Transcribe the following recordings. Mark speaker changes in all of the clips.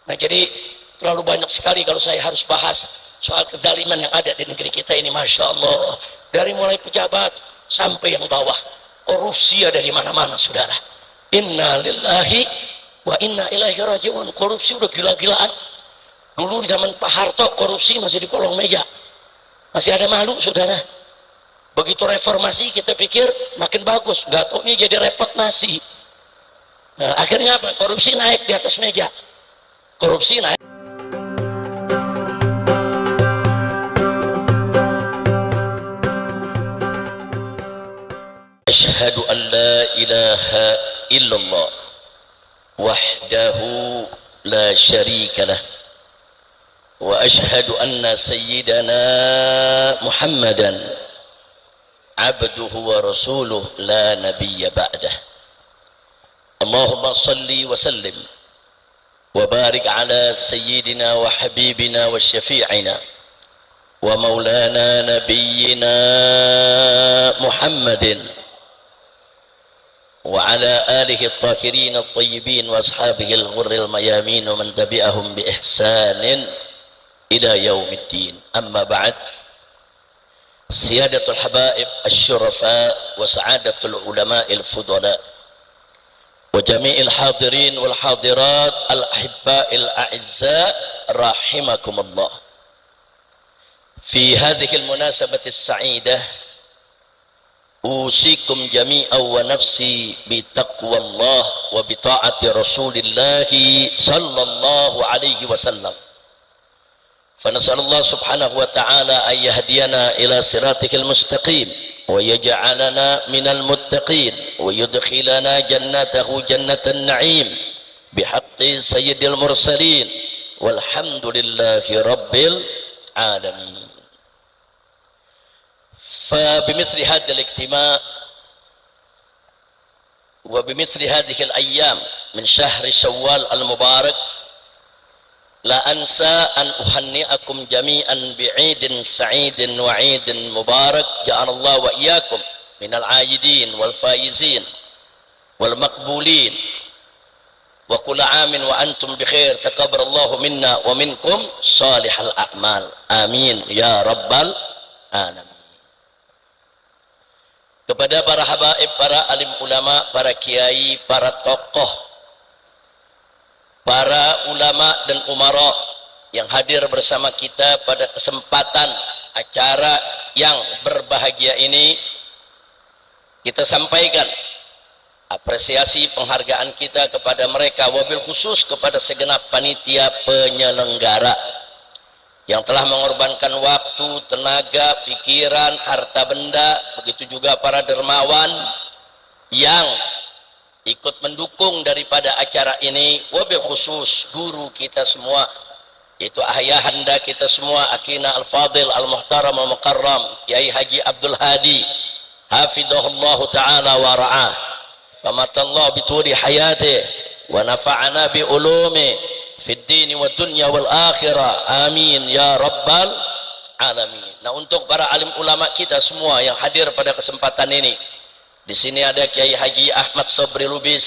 Speaker 1: Nah jadi terlalu banyak sekali kalau saya harus bahas soal kezaliman yang ada di negeri kita ini. Masya Allah, dari mulai pejabat sampai yang bawah, korupsi ada di mana-mana saudara. Inna lillahi wa inna ilaihi rajiun. Korupsi udah gila-gilaan. Dulu di zaman Pak Harto korupsi masih di kolong meja, masih ada malu saudara. Begitu reformasi kita pikir makin bagus, nggak taunya jadi repot nasi. Nah, akhirnya apa? Korupsi naik di atas meja, korupsi naik. Asyhadu an la ilaha illallah wahdahu la syarika lah wa asyhadu anna sayyidana Muhammadan abduhu wa rasuluh la nabiyya ba'dah. Allahumma salli wa sallim wa barik ala sayyidina wa habibina wa syafi'ina wa maulana nabiyyina Muhammadin wa ala alihi at-tahirin at-tayyibin wa ashabihi al-ghurril mayamin wa man tabi'ahum bi ihsanin ila yaumiddin. Amma ba'd. Siyadatul habaib asy-syurafa wa sa'adatul ulama'il fudala wa jami'il hadirin wal hadirat al-ahibba'il a'izza rahimakumullah. Fi hadhihi al-munasabati as-sa'idah usikum jami'an wa nafsi bi taqwallah wa bi ta'ati Rasulillah sallallahu alaihi wasallam. فنسأل الله سبحانه وتعالى أن يهدينا إلى صراطه المستقيم ويجعلنا من المتقين ويدخلنا جنته جنة النعيم بحق سيد المرسلين والحمد لله رب العالمين. فبمثل هذا الاجتماع وبمثل هذه الأيام من شهر شوال المبارك لا أنسى أن أهنئكم جميعا بعيد سعيد وعيد مبارك جعل الله وإياكم من العائدين والفائزين والمقبولين وكل عام وأنتم بخير تقبل الله منا ومنكم صالح الأعمال آمين يا رب العالمين. Kepada para habaib, para alim ulama, para kiai, para tokoh, para ulama dan umara yang hadir bersama kita pada kesempatan acara yang berbahagia ini, kita sampaikan apresiasi penghargaan kita kepada mereka, wabil khusus kepada segenap panitia penyelenggara yang telah mengorbankan waktu, tenaga, pikiran, harta benda, begitu juga para dermawan yang ikut mendukung daripada acara ini, wabil khusus guru kita semua, yaitu ayahanda kita semua, akhina al-fadil al-muhtaram al-mukarram Kiai Haji Abdul Hadi hafidhahullah ta'ala wa ra'ah, famatallah bituri hayati wa nafa'ana bi ulumi fid dini wa dunya wal akhirah, amin ya rabbal alamin. Nah, untuk para alim ulama kita semua yang hadir pada kesempatan ini, di sini ada Kiai Haji Ahmad Sobri Lubis,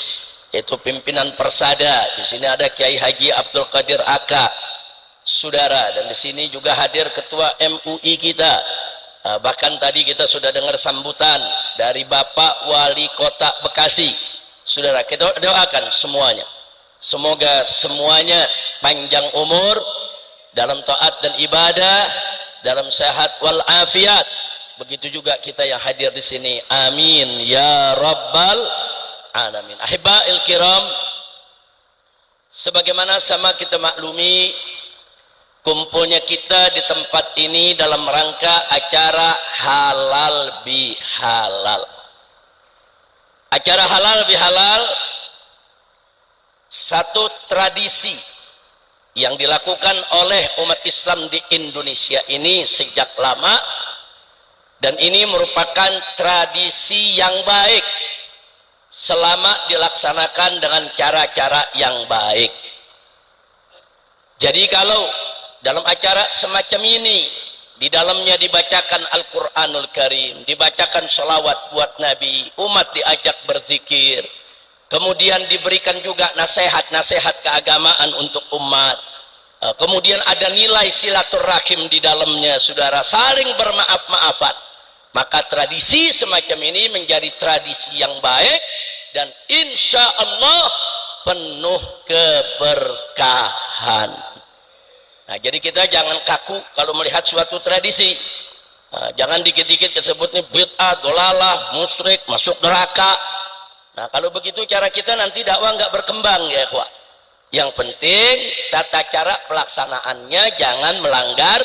Speaker 1: yaitu pimpinan Persada. Di sini ada Kiai Haji Abdul Qadir Aka, saudara, dan di sini juga hadir Ketua MUI kita. Bahkan tadi kita sudah dengar sambutan dari Bapak Wali Kota Bekasi. Saudara, kita doakan semuanya, semoga semuanya panjang umur dalam taat dan ibadah, dalam sehat wal afiat. Begitu juga kita yang hadir di sini, amin ya rabbal alamin. Ahibba'il kiram, sebagaimana sama kita maklumi, kumpulnya kita di tempat ini dalam rangka acara halal bihalal. Acara halal bihalal satu tradisi yang dilakukan oleh umat Islam di Indonesia ini sejak lama, dan ini merupakan tradisi yang baik selama dilaksanakan dengan cara-cara yang baik. Jadi kalau dalam acara semacam ini, di dalamnya dibacakan Al-Quranul Karim, dibacakan sholawat buat Nabi, umat diajak berzikir, kemudian diberikan juga nasihat-nasihat keagamaan untuk umat. Kemudian ada nilai silaturahim di dalamnya, saudara, saling bermaaf-maafan. Maka tradisi semacam ini menjadi tradisi yang baik dan insya Allah penuh keberkahan. Nah, jadi kita jangan kaku kalau melihat suatu tradisi. Nah, jangan dikit-dikit disebutnya bid'ah, dolalah, musyrik, masuk neraka. Nah, kalau begitu cara kita nanti dakwah nggak berkembang ya, ikhwah. Yang penting tata cara pelaksanaannya jangan melanggar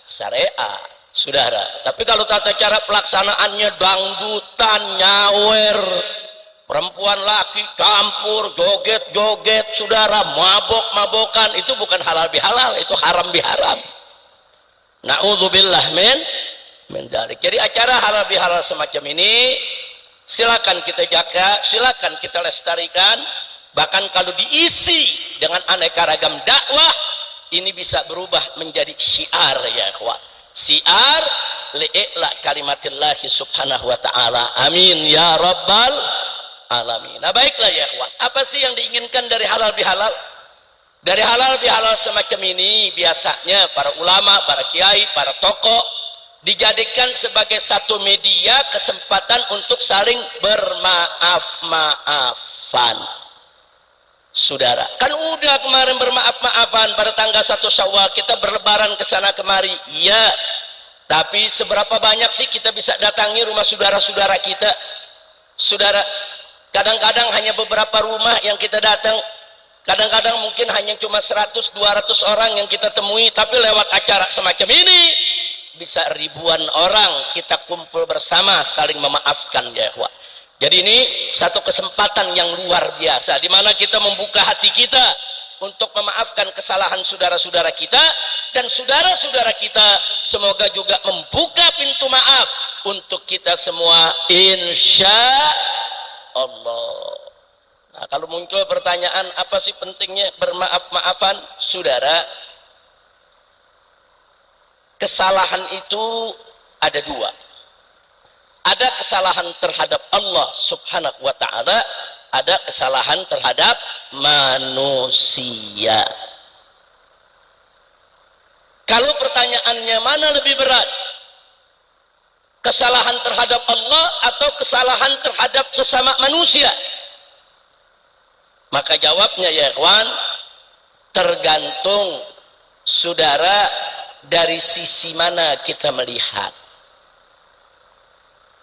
Speaker 1: syariat, saudara. Tapi kalau tata cara pelaksanaannya dangdutan, nyawer, perempuan laki campur, joget-joget, saudara, mabok-mabokan, itu bukan halal bihalal, itu haram biharam. Na'udzubillah min dzalik. Jadi acara halal bihalal semacam ini silakan kita jaga, silakan kita lestarikan. Bahkan kalau diisi dengan aneka ragam dakwah, ini bisa berubah menjadi syiar ya ikhwah. Syiar li'la kalimatillahi subhanahu wa ta'ala. Amin ya rabbal alamin. Nah, baiklah ya ikhwan, apa sih yang diinginkan dari halal bihalal? Dari halal bihalal semacam ini biasanya para ulama, para kiai, para tokoh dijadikan sebagai satu media kesempatan untuk saling bermaaf-maafan. Saudara, kan udah kemarin bermaaf-maafan pada tanggal 1 Syawal, kita berlebaran ke sana kemari. Iya. Tapi seberapa banyak sih kita bisa datangi rumah saudara-saudara kita? Saudara, kadang-kadang hanya beberapa rumah yang kita datang, kadang-kadang mungkin hanya cuma 100-200 orang yang kita temui, tapi lewat acara semacam ini bisa ribuan orang kita kumpul bersama saling memaafkan ya ikhwah. Jadi ini satu kesempatan yang luar biasa di mana kita membuka hati kita untuk memaafkan kesalahan saudara-saudara kita, dan saudara-saudara kita semoga juga membuka pintu maaf untuk kita semua insya Allah. Nah, kalau muncul pertanyaan apa sih pentingnya bermaaf-maafan, saudara, kesalahan itu ada dua. Ada kesalahan terhadap Allah subhanahu wa ta'ala, ada kesalahan terhadap manusia. Kalau pertanyaannya mana lebih berat, kesalahan terhadap Allah atau kesalahan terhadap sesama manusia? Maka jawabnya ya ikhwan, tergantung saudara dari sisi mana kita melihat.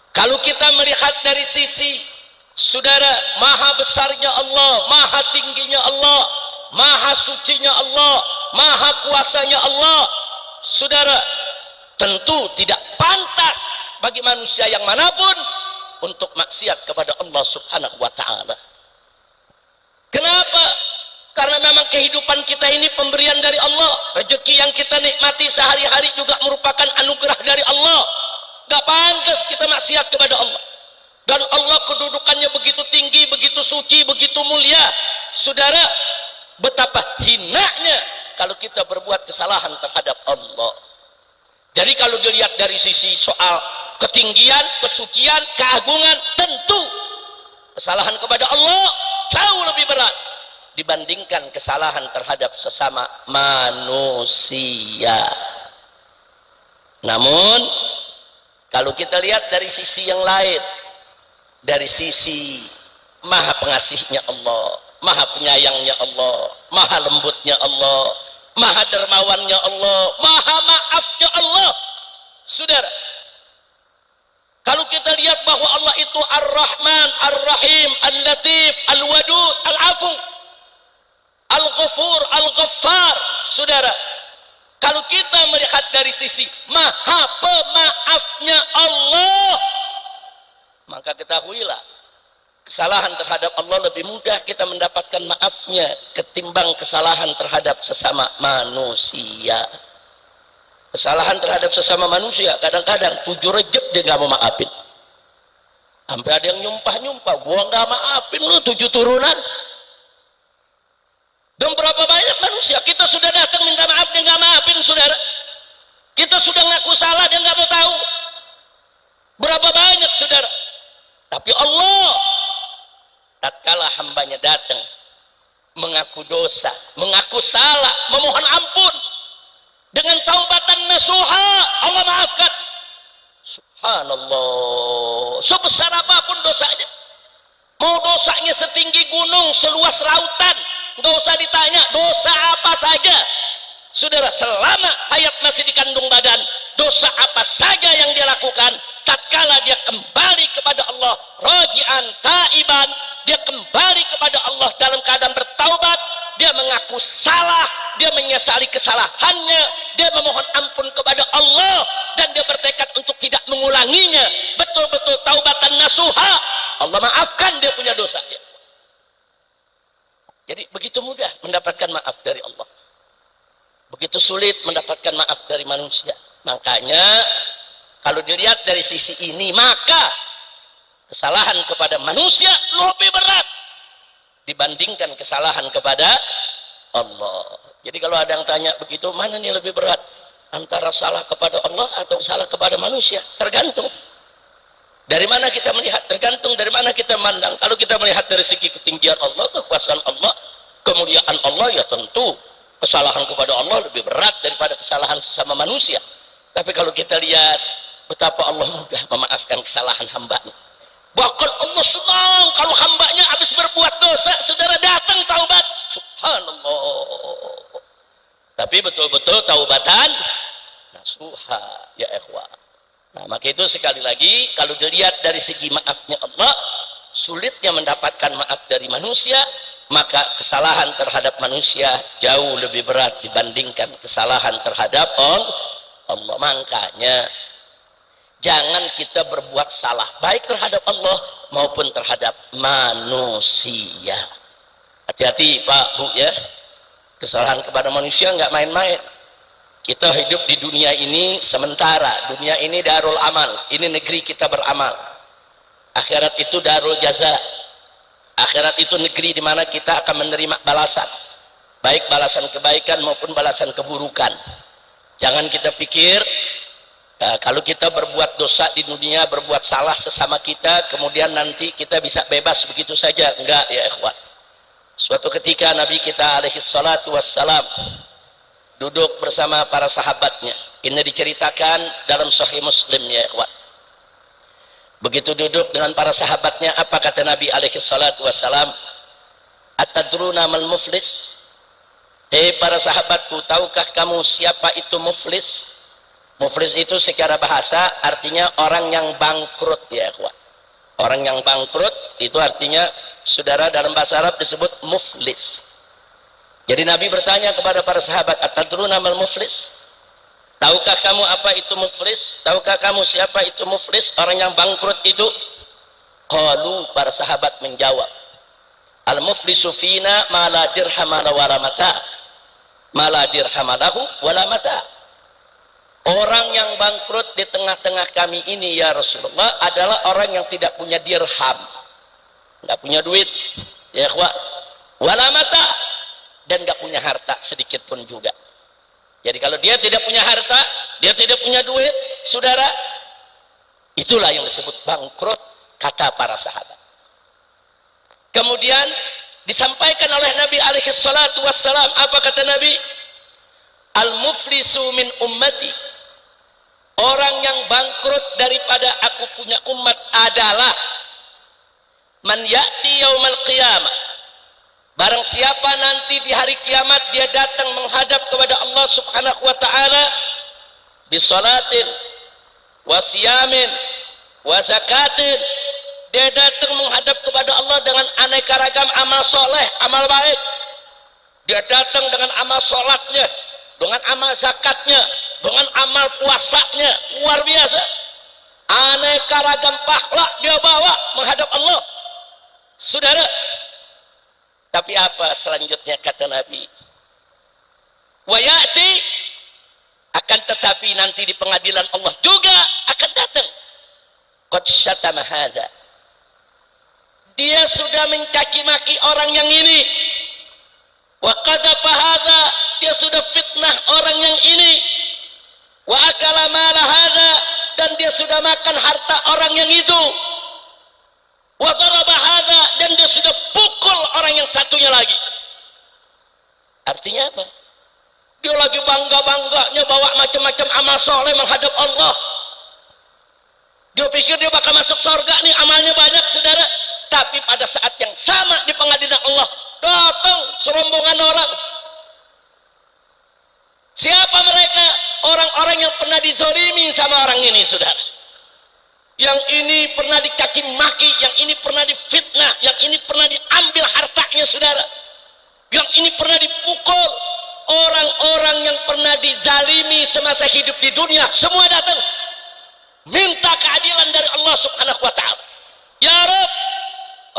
Speaker 1: Kalau kita melihat dari sisi saudara maha besarnya Allah, maha tingginya Allah, maha sucinya Allah, maha kuasanya Allah, saudara, tentu tidak pantas bagi manusia yang manapun untuk maksiat kepada Allah subhanahu wa ta'ala. Kenapa? Karena memang kehidupan kita ini pemberian dari Allah. Rezeki yang kita nikmati sehari-hari juga merupakan anugerah dari Allah. Gak pantas kita maksiat kepada Allah. Dan Allah kedudukannya begitu tinggi, begitu suci, begitu mulia. Saudara, betapa hinanya kalau kita berbuat kesalahan terhadap Allah. Jadi kalau dilihat dari sisi soal ketinggian, kesucian, keagungan, tentu kesalahan kepada Allah jauh lebih berat dibandingkan kesalahan terhadap sesama manusia. Namun kalau kita lihat dari sisi yang lain, dari sisi maha pengasihnya Allah, maha penyayangnya Allah, maha lembutnya Allah, maha dermawannya Allah, maha maafnya Allah, saudara, kalau kita lihat bahwa Allah itu Ar-Rahman, Ar-Rahim, Al-Latif, Al-Wadud, Al-Afu, Al-Ghafur, Al-Ghaffar, saudara, kalau kita melihat dari sisi maha pemaafnya Allah, maka ketahuilah kesalahan terhadap Allah lebih mudah kita mendapatkan maafnya ketimbang kesalahan terhadap sesama manusia. Kesalahan terhadap sesama manusia kadang-kadang 7 Rejab dia nggak mau maafin, sampai ada yang nyumpah-nyumpah, gua nggak maafin lu 7 turunan. Dan berapa banyak manusia kita sudah datang minta maaf dia nggak maafin, saudara. Kita sudah ngaku salah dia nggak mau tahu. Berapa banyak, saudara. Tapi Allah tatkala hambanya datang mengaku dosa, mengaku salah, memohon ampun dengan taubatan nasuha, Allah maafkan. Subhanallah, sebesar apapun dosanya, mau dosanya setinggi gunung, seluas lautan, nggak usah ditanya dosa apa saja, saudara, selama hayat masih di kandung badan, dosa apa saja yang dia lakukan, tatkala dia kembali kepada Allah raji'an taiban, dia kembali kepada Allah dalam keadaan bertaubat, dia mengaku salah, dia menyesali kesalahannya, dia memohon ampun kepada Allah, dan dia bertekad untuk tidak mengulanginya, betul-betul taubatan nasuha, Allah maafkan dia punya dosa. Jadi begitu mudah mendapatkan maaf dari Allah, begitu sulit mendapatkan maaf dari manusia. Makanya kalau dilihat dari sisi ini, maka kesalahan kepada manusia lebih berat dibandingkan kesalahan kepada Allah. Jadi kalau ada yang tanya begitu, mana nih lebih berat, antara salah kepada Allah atau salah kepada manusia? Tergantung dari mana kita melihat, tergantung dari mana kita mandang. Kalau kita melihat dari segi ketinggian Allah, kekuasaan Allah, kemuliaan Allah, ya tentu kesalahan kepada Allah lebih berat daripada kesalahan sesama manusia. Tapi kalau kita lihat betapa Allah mudah memaafkan kesalahan hambanya, bahkan Allah senang kalau hambanya habis berbuat dosa, saudara, datang taubat, subhanallah. Tapi betul-betul taubatan nasuha, ya ikhwah. Nah, maka itu sekali lagi, kalau dilihat dari segi maafnya Allah, sulitnya mendapatkan maaf dari manusia, maka kesalahan terhadap manusia jauh lebih berat dibandingkan kesalahan terhadap Allah. Makanya jangan kita berbuat salah baik terhadap Allah maupun terhadap manusia. Hati-hati Pak Bu ya, kesalahan kepada manusia nggak main-main. Kita hidup di dunia ini sementara, dunia ini darul amal, ini negeri kita beramal. Akhirat itu darul jaza, akhirat itu negeri di mana kita akan menerima balasan, baik balasan kebaikan maupun balasan keburukan. Jangan kita pikir kalau kita berbuat dosa di dunia, berbuat salah sesama kita, kemudian nanti kita bisa bebas begitu saja. Enggak ya ikhwan. Suatu ketika Nabi kita alaihi salatu wassalam duduk bersama para sahabatnya. Ini diceritakan dalam Sahih Muslim ya ikhwan. Begitu duduk dengan para sahabatnya, apa kata Nabi alaihi salatu wassalam? Atadruna mal muflis? Hei para sahabatku, tahukah kamu siapa itu muflis? Muflis itu secara bahasa artinya orang yang bangkrut ya ikhwan. Orang yang bangkrut itu artinya, saudara, dalam bahasa Arab disebut muflis. Jadi Nabi bertanya kepada para sahabat, atadruna mal muflis? Tahukah kamu apa itu muflis? Tahukah kamu siapa itu muflis? Orang yang bangkrut itu? Qalu, para sahabat menjawab, al muflisu fina ma la dirhamana wala mata. Ma la dirhamalahu wala mata. Orang yang bangkrut di tengah-tengah kami ini ya Rasulullah adalah orang yang tidak punya dirham, nggak punya duit ya ikhwah, wala mata, dan nggak punya harta sedikit pun juga. Jadi kalau dia tidak punya harta, dia tidak punya duit, saudara, itulah yang disebut bangkrut, kata para sahabat. Kemudian disampaikan oleh Nabi alaihi salatu wassalam, apa kata Nabi? Al muflisu min ummati, orang yang bangkrut daripada aku punya umat adalah man ya'ti yaumal qiyamah, barang siapa nanti di hari kiamat dia datang menghadap kepada Allah subhanahu wa ta'ala bisolatin wa siyamin wa zakatin, dia datang menghadap kepada Allah dengan aneka ragam amal soleh, amal baik. Dia datang dengan amal sholatnya, dengan amal zakatnya, dengan amal puasanya, luar biasa, aneka ragam pahala dia bawa menghadap Allah, saudara. Tapi apa selanjutnya kata Nabi? Wa ya'ti, akan tetapi nanti di pengadilan Allah juga akan datang, qad syatama hadza, dia sudah mencaci maki orang yang ini, wa qadhafa hadza, dia sudah fitnah orang yang ini, wa akala mala hadza, dan dia sudah makan harta orang yang itu, wa daraba hadza, dan dia sudah satunya lagi. Artinya apa? Dia lagi bangga-bangganya bawa macam-macam amal soleh menghadap Allah. Dia pikir dia bakal masuk surga nih, amalnya banyak saudara. Tapi pada saat yang sama di pengadilan Allah datang serombongan orang. Siapa mereka? Orang-orang yang pernah dizalimi sama orang ini saudara. Yang ini pernah dicaci maki, yang ini pernah difitnah, yang ini pernah diambil hartanya saudara, yang ini pernah dipukul. Orang-orang yang pernah dizalimi semasa hidup di dunia semua datang minta keadilan dari Allah subhanahu wa ta'ala. Ya Rabb,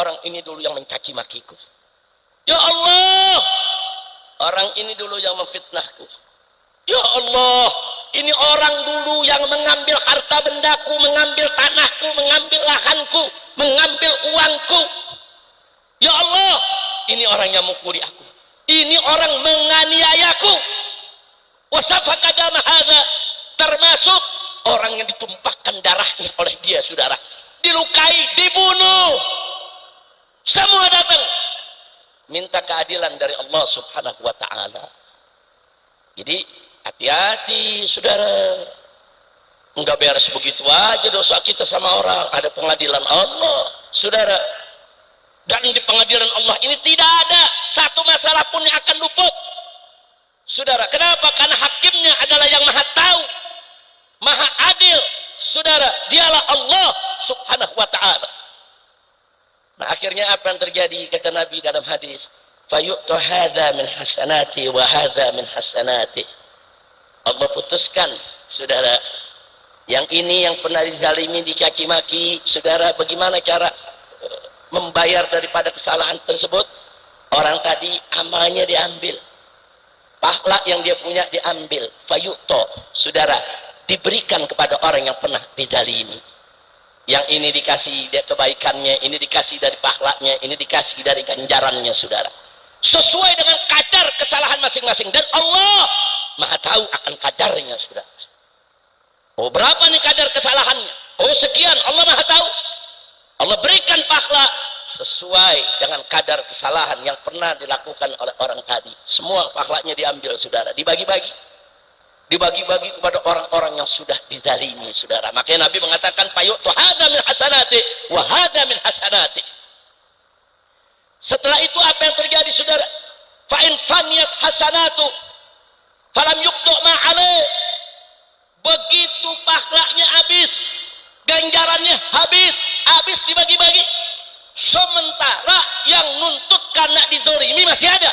Speaker 1: orang ini dulu yang mencaci makiku. Ya Allah, orang ini dulu yang memfitnahku. Ya Allah, ini orang dulu yang mengambil harta bendaku, mengambil tanahku, mengambil lahanku, mengambil uangku. Ya Allah, ini orang yang mukuli aku, ini orang menganiayaku. Wasafaka dama hadza, termasuk orang yang ditumpahkan darahnya oleh dia saudara, dilukai, dibunuh. Semua datang minta keadilan dari Allah subhanahu wa ta'ala. Jadi hati-hati saudara, enggak beres begitu aja dosa kita sama orang, ada pengadilan Allah saudara. Dan di pengadilan Allah ini tidak ada satu masalah pun yang akan luput saudara. Kenapa? Karena hakimnya adalah yang maha tahu, maha adil saudara, dialah Allah subhanahu wa ta'ala. Nah akhirnya apa yang terjadi kata Nabi dalam hadis, fayu'tu hadza min hasanati wa hadza min hasanati. Allah putuskan saudara, yang ini yang pernah dizalimi, dicaci maki saudara, bagaimana cara membayar daripada kesalahan tersebut? Orang tadi amalnya diambil, pahala yang dia punya diambil, fayu'to saudara, diberikan kepada orang yang pernah dizalimi. Yang ini dikasih dia kebaikannya, ini dikasih dari pahalanya, ini dikasih dari ganjarannya saudara, sesuai dengan kadar kesalahan masing-masing. Dan Allah maha tahu akan kadarnya saudara. Oh berapa nih kadar kesalahannya? Oh sekian, Allah maha tahu. Allah berikan pahala sesuai dengan kadar kesalahan yang pernah dilakukan oleh orang tadi. Semua pahalanya diambil saudara, dibagi-bagi, dibagi-bagi kepada orang-orang yang sudah dizalimi saudara. Makanya Nabi mengatakan fayu'tu hadza min hasanati wa hadza min hasanati. Setelah itu apa yang terjadi saudara? Fa in faniyat hasanatu falam yuqtu ma alaih. Begitu pahalanya habis, ganjarannya habis dibagi-bagi. Sementara yang nuntut karena dizalimi masih ada,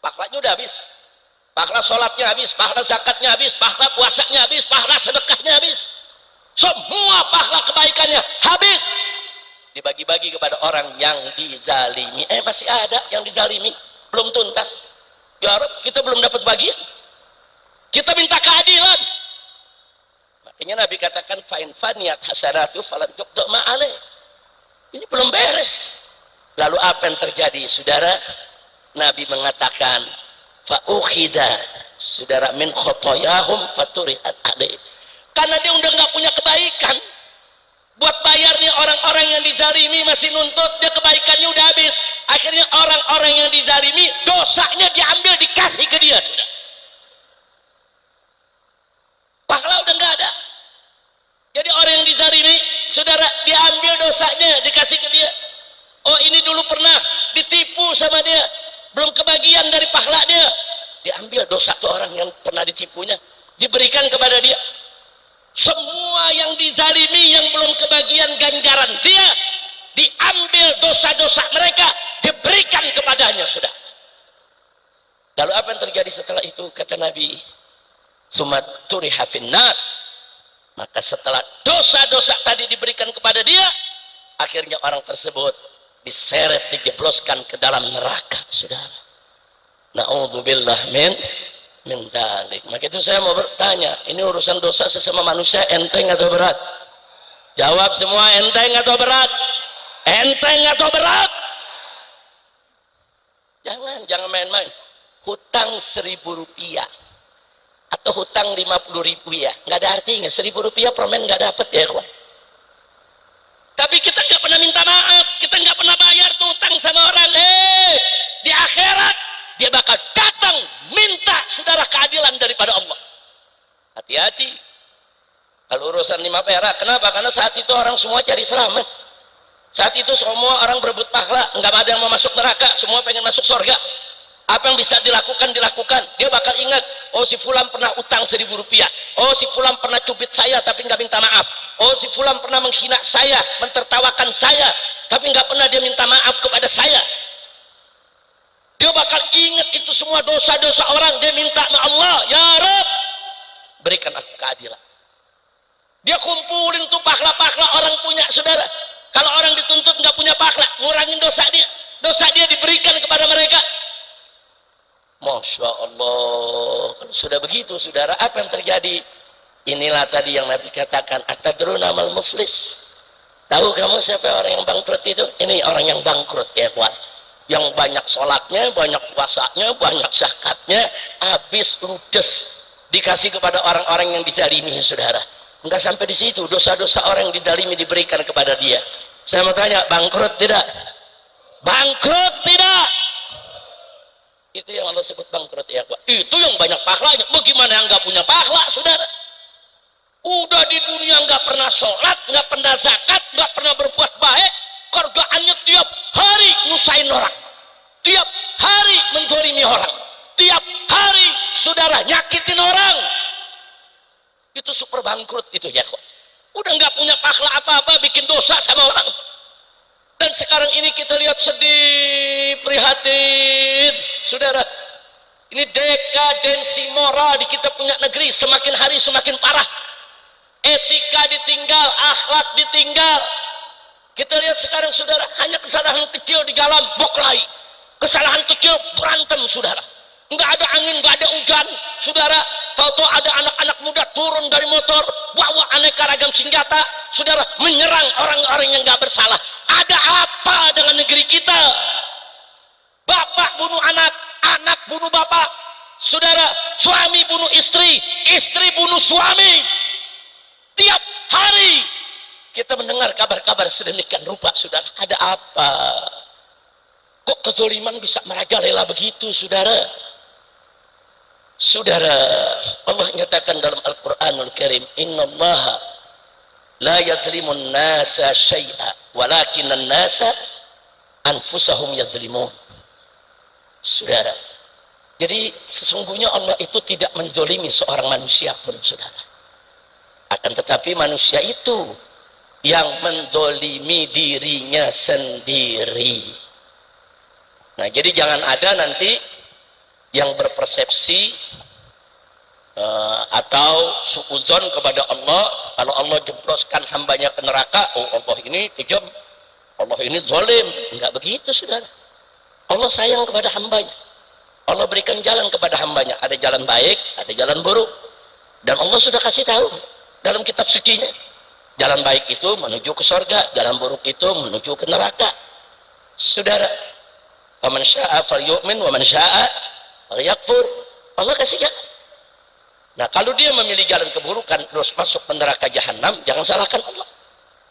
Speaker 1: pahalanya udah habis. Pahala sholatnya habis, pahala zakatnya habis, pahala puasanya habis, pahala sedekahnya habis, semua pahala kebaikannya habis, dibagi-bagi kepada orang yang dizalimi. Masih ada yang dizalimi, belum tuntas. Ya Rabb, kita belum dapat bagian, kita minta keadilan. Makanya Nabi katakan fa'in faniyat hasanatu falam yuqda ma'aleh. Ini belum beres. Lalu apa yang terjadi saudara? Nabi mengatakan fa'ukhida saudara min khotoyahum faturihat alaih. Karena dia udah nggak punya kebaikan buat bayarnya orang-orang yang dizalimi, masih nuntut, dia kebaikannya udah habis. Akhirnya orang-orang yang dizalimi dosanya diambil, dikasih ke dia sudah. Pahala udah nggak ada. Jadi orang yang dizalimi saudara, diambil dosanya, dikasih ke dia. Oh ini dulu pernah ditipu sama dia, belum kebagian dari pahala dia, diambil dosa tuh orang yang pernah ditipunya, diberikan kepada dia. Semua yang dizalimi yang belum kebagian ganjaran dia, diambil dosa-dosa mereka, diberikan kepadanya sudah. Lalu apa yang terjadi setelah itu? Kata Nabi, sumat turiha finnar. Maka setelah dosa-dosa tadi diberikan kepada dia, akhirnya orang tersebut diseret, dijebloskan ke dalam neraka saudara. Na'udzubillah min dzalik. Maka itu saya mau bertanya, ini urusan dosa sesama manusia enteng atau berat? Jawab semua, enteng atau berat? Enteng atau berat? Jangan main-main. Hutang 1.000 rupiah atau hutang 50.000 ya, nggak ada artinya. 1.000 rupiah permen nggak dapat ya kawan. Tapi kita nggak pernah minta maaf, kita nggak pernah bayar tuh utang sama orang. Di akhirat dia bakal datang minta saudara keadilan daripada Allah. Hati-hati kalau urusan 5 perak. Kenapa? Karena saat itu orang semua cari selamat. Saat itu semua orang berebut pahala, nggak ada yang mau masuk neraka, semua pengen masuk surga. Apa yang bisa dilakukan, dilakukan. Dia bakal ingat, oh si fulan pernah utang 1.000 rupiah, oh si fulan pernah cubit saya tapi nggak minta maaf, oh si fulan pernah menghina saya, mentertawakan saya tapi nggak pernah dia minta maaf kepada saya. Dia bakal ingat itu semua dosa-dosa orang. Dia minta sama Allah, ya Rabb, berikan aku keadilan. Dia kumpulin tuh pahala-pahala orang punya, saudara. Kalau orang dituntut nggak punya pahala, ngurangin dosa dia diberikan kepada mereka. Masya Allah. Kalau sudah begitu, saudara, apa yang terjadi? Inilah tadi yang Nabi katakan, atadruna mal muflis. Tahu kamu siapa orang yang bangkrut itu? Ini orang yang bangkrut, ya kawan. Yang banyak sholatnya, banyak puasanya, banyak zakatnya, habis ludes dikasih kepada orang-orang yang dizalimi, saudara. Enggak sampai di situ, dosa-dosa orang yang dizalimi diberikan kepada dia. Saya mau tanya, bangkrut tidak? Bangkrut tidak? Itu yang Allah sebut bangkrut, ya Pak. Itu yang banyak pahalanya. Bagaimana yang nggak punya pahala, saudara? Udah di dunia nggak pernah sholat, nggak pernah zakat, nggak pernah berbuat baik, kerjaannya tiap hari nyusahin orang, tiap hari menzalimi orang, tiap hari saudara nyakitin orang. Itu super bangkrut itu, ya Pak. Udah nggak punya pahala apa-apa, bikin dosa sama orang. Dan sekarang ini kita lihat sedih, prihatin, saudara. Ini dekadensi moral di kita punya negeri semakin hari semakin parah. Etika ditinggal, akhlak ditinggal. Kita lihat sekarang, saudara, hanya kesalahan kecil digalam boklai, kesalahan kecil berantem, saudara. Nggak ada angin, nggak ada hujan, saudara. Tahu-tahu ada anak-anak muda turun dari motor, bawa aneka ragam senjata, saudara, menyerang orang-orang yang nggak bersalah. Ada apa dengan negeri kita? Bapak bunuh anak, anak bunuh bapak, saudara. Suami bunuh istri, istri bunuh suami. Tiap hari kita mendengar kabar-kabar sedemikian rupa, saudara. Ada apa? Kok kezaliman bisa merajalela begitu, saudara? Saudara, Allah nyatakan dalam Al-Quranul Karim, innallaha la yadlimun nasa syai'a walakinan nasa anfusahum yadlimun. Saudara, jadi sesungguhnya Allah itu tidak menzalimi seorang manusia pun, saudara. Akan tetapi manusia itu yang menzalimi dirinya sendiri. Nah, jadi jangan ada nanti yang berpersepsi atau suudzon kepada Allah. Kalau Allah jebloskan hambanya ke neraka, oh Allah ini kejam, Allah ini zalim. Enggak begitu, saudara. Allah sayang kepada hambanya. Allah berikan jalan kepada hambanya. Ada jalan baik, ada jalan buruk. Dan Allah sudah kasih tahu dalam kitab sucinya. Jalan baik itu menuju ke surga, jalan buruk itu menuju ke neraka. Saudara, faman syaa'a falyu'min wa man syaa'a yakfur. Allah kasih jalan. Nah, kalau dia memilih jalan keburukan terus masuk ke neraka jahanam, jangan salahkan Allah.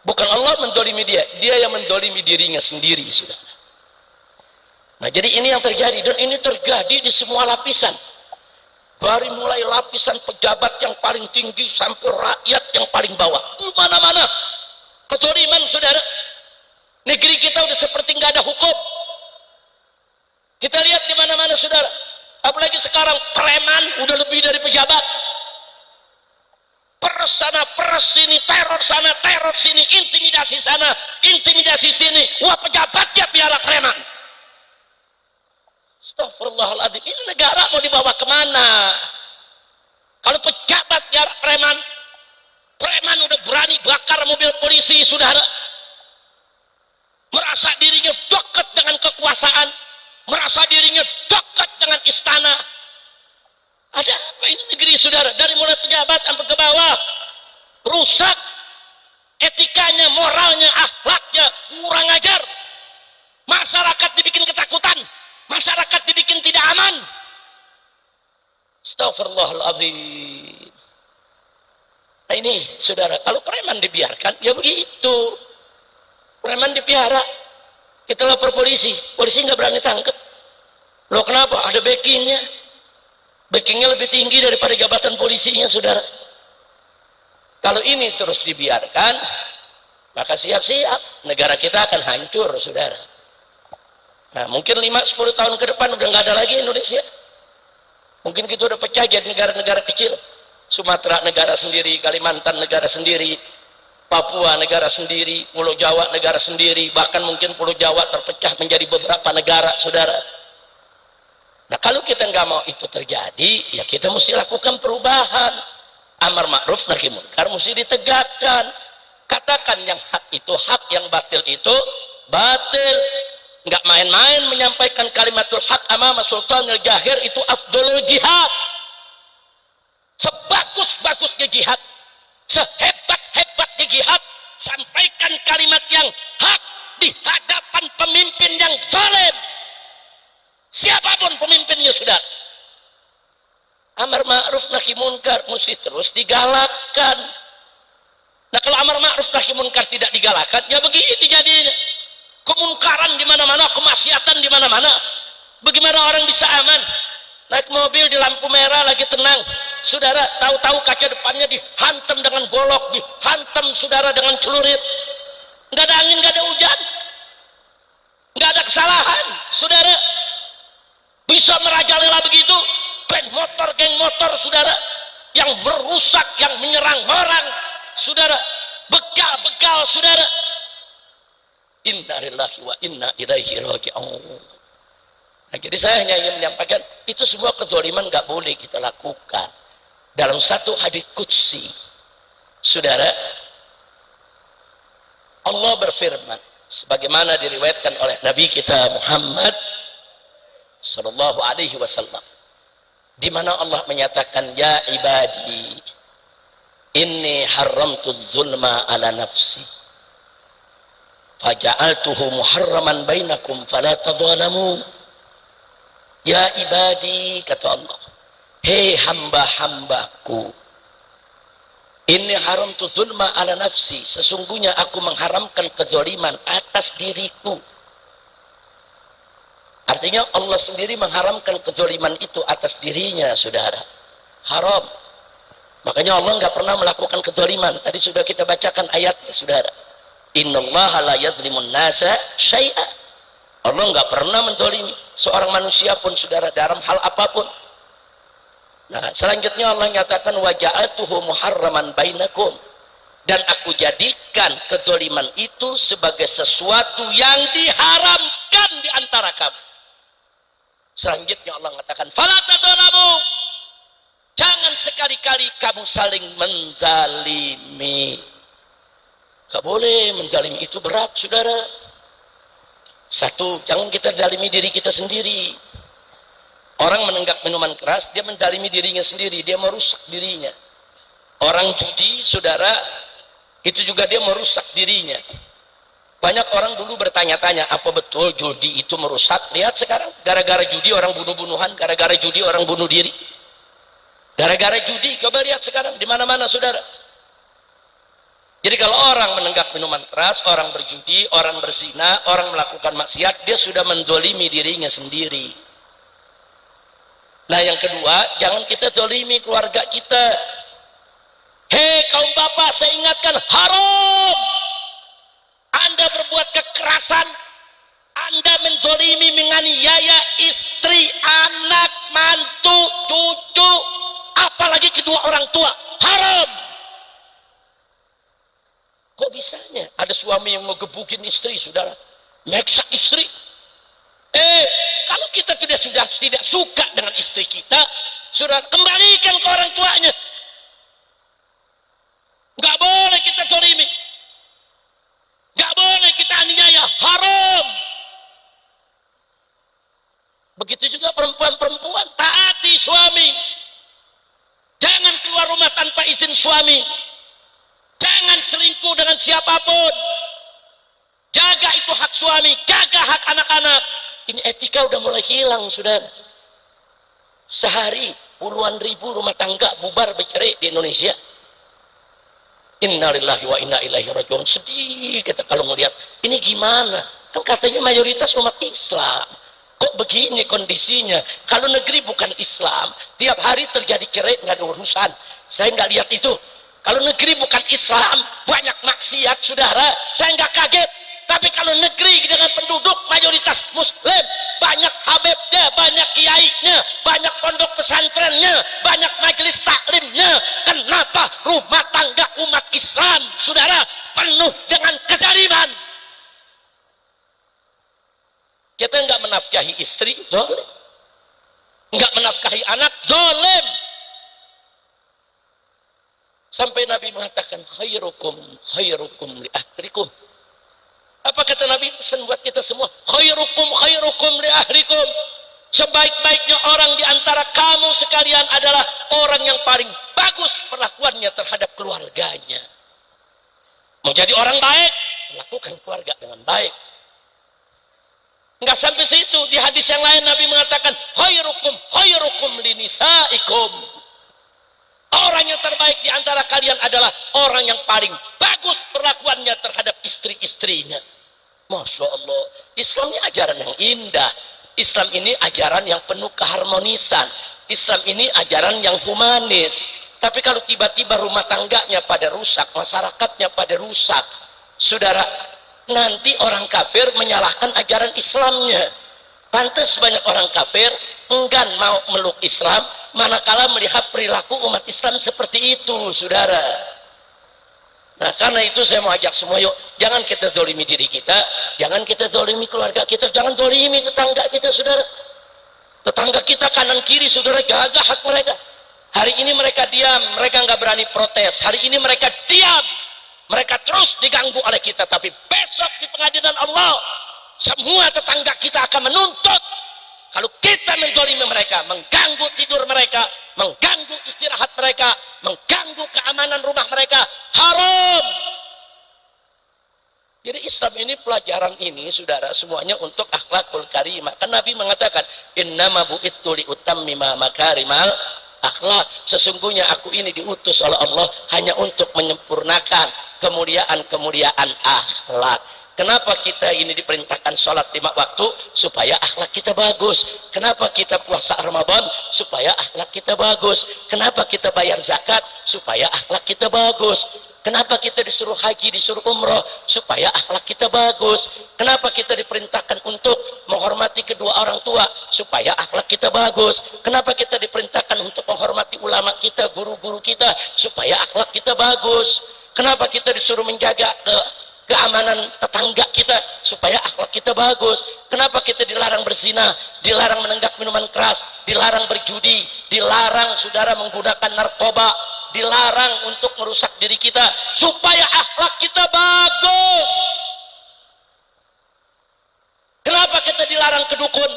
Speaker 1: Bukan Allah menzalimi dia, dia yang menzalimi dirinya sendiri, sudah. Nah, jadi ini yang terjadi, dan ini terjadi di semua lapisan. Dari mulai lapisan pejabat yang paling tinggi sampai rakyat yang paling bawah. Di mana-mana kezaliman, saudara. Negeri kita udah seperti nggak ada hukum. Kita lihat di mana-mana, saudara. Apalagi sekarang preman udah lebih dari pejabat. Peres sana, peres sini, teror sana, teror sini, intimidasi sana, intimidasi sini. Wah, pejabatnya piara preman. Astagfirullahaladzim, ini negara mau dibawa kemana? Kalau pejabat piara preman, preman udah berani bakar mobil polisi, saudara. Merasa dirinya dekat dengan kekuasaan, merasa dirinya dekat dengan istana. Ada apa ini negeri, saudara? Dari mulai pejabat sampai ke bawah rusak etikanya, moralnya, akhlaknya, kurang ajar. Masyarakat dibikin ketakutan, masyarakat dibikin tidak aman. Astagfirullahaladzim. Nah ini, saudara, kalau preman dibiarkan ya begitu. preman dipihara, kita lapor polisi, polisi nggak berani tangkap. Loh kenapa? Ada backingnya lebih tinggi daripada jabatan polisinya, saudara. Kalau ini terus dibiarkan, maka siap-siap negara kita akan hancur, saudara. Nah, mungkin 5-10 tahun ke depan udah nggak ada lagi Indonesia. Mungkin kita udah pecah jadi negara-negara kecil. Sumatera negara sendiri, Kalimantan negara sendiri, Papua negara sendiri, Pulau Jawa negara sendiri, bahkan mungkin Pulau Jawa terpecah menjadi beberapa negara, saudara. Nah, kalau kita nggak mau itu terjadi, ya kita mesti lakukan perubahan. Amar ma'ruf nahi munkar mesti ditegakkan. Katakan yang hak itu hak, yang batil itu batil. Nggak main-main menyampaikan kalimatul hak amama sultanil jahir, itu afdolul jihad. Sebagus-bagusnya jihad, sehebat-hebatnya jihad, sampaikan kalimat yang hak di hadapan pemimpin yang zalim, siapapun pemimpinnya, saudara. Amar ma'ruf nahi munkar mesti terus digalakkan. Nah, kalau amar ma'ruf nahi munkar tidak digalakkan, ya begini jadinya. Kemunkaran di mana-mana, kemaksiatan di mana-mana. Bagaimana orang bisa aman? Naik mobil di lampu merah lagi tenang, saudara, tahu-tahu kaca depannya dihantam dengan golok, dihantam, saudara, dengan celurit. Nggak ada angin, nggak ada hujan, nggak ada kesalahan, saudara. Bisa merajalela begitu. Geng motor, saudara, yang merusak, yang menyerang orang, saudara, begal, saudara. Inna lillahi wa inna ilaihi raji'un. Nah, jadi saya hanya ingin menyampaikan itu semua kezaliman nggak boleh kita lakukan. Dalam satu hadits qudsi, saudara, Allah berfirman sebagaimana diriwayatkan oleh Nabi kita Muhammad sallallahu alaihi wasallam, di mana Allah menyatakan, ya ibadi inni haramtu zulma ala nafsi faja'altuhu muharraman bainakum fala tadzalamu. Ya ibadi, kata Allah, hei hamba-hambaku, inni haramtu zulma ala nafsi, sesungguhnya aku mengharamkan kezaliman atas diriku. Artinya Allah sendiri mengharamkan kezaliman itu atas dirinya, saudara. Haram. Makanya Allah nggak pernah melakukan kezaliman. Tadi sudah kita bacakan ayatnya, saudara. Innallaha la yadzlimun nasa syai'a. Allah nggak pernah menzalimi seorang manusia pun, saudara, dalam hal apapun. Nah, selanjutnya Allah nyatakan wa ja'atuhu muharraman bainakum, dan aku jadikan kezaliman itu sebagai sesuatu yang diharamkan di antara kamu. Selanjutnya Allah mengatakan fala tadzalamu, jangan sekali-kali kamu saling menzalimi. Gak boleh menzalimi, itu berat, saudara. Satu, jangan kita zalimi diri kita sendiri. Orang menenggak minuman keras, dia menzalimi dirinya sendiri, dia merusak dirinya. Orang judi, saudara, itu juga dia merusak dirinya. Banyak orang dulu bertanya-tanya, apa betul judi itu merusak? Lihat sekarang, gara-gara judi orang bunuh-bunuhan, gara-gara judi orang bunuh diri, gara-gara judi. Coba lihat sekarang di mana-mana, saudara. Jadi kalau orang menenggak minuman keras, orang berjudi, orang berzina, orang melakukan maksiat, dia sudah menzolimi dirinya sendiri. Nah, yang kedua, jangan kita zolimi keluarga kita. Hei kaum bapak, saya ingatkan, haram Anda berbuat kekerasan, Anda menzolimi, menganiaya istri, anak, mantu, cucu, apalagi kedua orang tua. Haram. Kok bisanya ada suami yang ngegebukin istri, saudara, meksa istri? Kalau kita sudah tidak suka dengan istri kita, saudara, kembalikan ke orang tuanya. Nggak boleh kita zalimi, nggak boleh kita aniaya, haram. Begitu juga perempuan-perempuan, taati suami, jangan keluar rumah tanpa izin suami. Jangan selingkuh dengan siapapun. Jaga itu hak suami, jaga hak anak-anak. Ini etika udah mulai hilang, saudara. Sehari puluhan ribu rumah tangga bubar bercerai di Indonesia. Innalillahi wa inna ilaihi rajiun. Sedih kita kalau melihat ini gimana, kan katanya mayoritas umat Islam, kok begini kondisinya. Kalau negeri bukan Islam, tiap hari terjadi cerai, nggak ada urusan, saya nggak lihat itu. Kalau negeri bukan Islam, banyak maksiat saudara, saya nggak kaget. Tapi kalau negeri dengan penduduk mayoritas Muslim, banyak habibnya, banyak kiainya, banyak pondok pesantrennya, banyak majelis taklimnya, kenapa rumah tangga umat Islam saudara penuh dengan kezaliman? Kita nggak menafkahi istri, zalim. Nggak menafkahi anak, zalim. Sampai Nabi mengatakan khairukum khairukum li ahlikum. Apa kata Nabi pesan buat kita semua? Khairukum khairukum li ahlikum. Sebaik-baiknya orang di antara kamu sekalian adalah orang yang paling bagus perlakuannya terhadap keluarganya. Mau jadi orang baik, lakukan keluarga dengan baik. Enggak sampai situ, di hadis yang lain Nabi mengatakan khairukum khairukum li nisaikum. Orang yang terbaik di antara kalian adalah orang yang paling bagus perlakuannya terhadap istri-istrinya. Masya Allah, Islam ini ajaran yang indah. Islam ini ajaran yang penuh keharmonisan. Islam ini ajaran yang humanis. Tapi kalau tiba-tiba rumah tangganya pada rusak, masyarakatnya pada rusak, saudara, nanti orang kafir menyalahkan ajaran Islamnya. Pantas banyak orang kafir enggan mau meluk Islam manakala melihat perilaku umat Islam seperti itu, saudara. Nah, karena itu saya mau ajak semua, yuk, jangan kita zalimi diri kita, jangan kita zalimi keluarga kita, jangan zalimi tetangga kita, saudara. Tetangga kita kanan kiri, saudara, jaga hak mereka. Hari ini mereka diam, mereka nggak berani protes. Hari ini mereka diam, mereka terus diganggu oleh kita. Tapi besok di pengadilan Allah, semua tetangga kita akan menuntut. Kalau kita menzalimi mereka, mengganggu tidur mereka, mengganggu istirahat mereka, mengganggu keamanan rumah mereka, haram. Jadi Islam ini, pelajaran ini saudara, semuanya untuk akhlakul karimah. Kan Nabi mengatakan innama bu'itsu li utammima makarimal akhlak. Sesungguhnya aku ini diutus oleh Allah hanya untuk menyempurnakan kemuliaan-kemuliaan akhlak. Kenapa kita ini diperintahkan sholat 5 waktu? Supaya akhlak kita bagus. Kenapa kita puasa Ramadan? Supaya akhlak kita bagus. Kenapa kita bayar zakat? Supaya akhlak kita bagus. Kenapa kita disuruh haji, disuruh umroh? Supaya akhlak kita bagus. Kenapa kita diperintahkan untuk menghormati kedua orang tua? Supaya akhlak kita bagus. Kenapa kita diperintahkan untuk menghormati ulama kita, guru-guru kita? Supaya akhlak kita bagus. Kenapa kita disuruh menjaga keamanan tetangga kita? Supaya akhlak kita bagus. Kenapa kita dilarang berzina, dilarang menenggak minuman keras, dilarang berjudi, dilarang saudara menggunakan narkoba, dilarang untuk merusak diri kita? Supaya akhlak kita bagus. Kenapa kita dilarang ke dukun?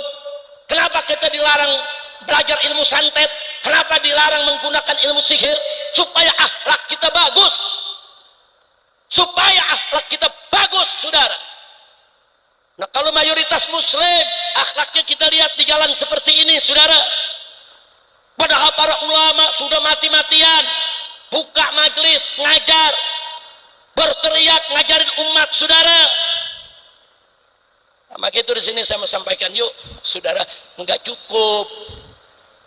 Speaker 1: Kenapa kita dilarang belajar ilmu santet? Kenapa dilarang menggunakan ilmu sihir? Supaya akhlak kita bagus. Supaya akhlak kita bagus, saudara. Nah, kalau mayoritas muslim akhlaknya kita lihat di jalan seperti ini, saudara, padahal para ulama sudah mati-matian buka majelis ngajar, berteriak ngajarin umat, saudara. Nah, maka itu di sini saya mau sampaikan, yuk saudara, enggak cukup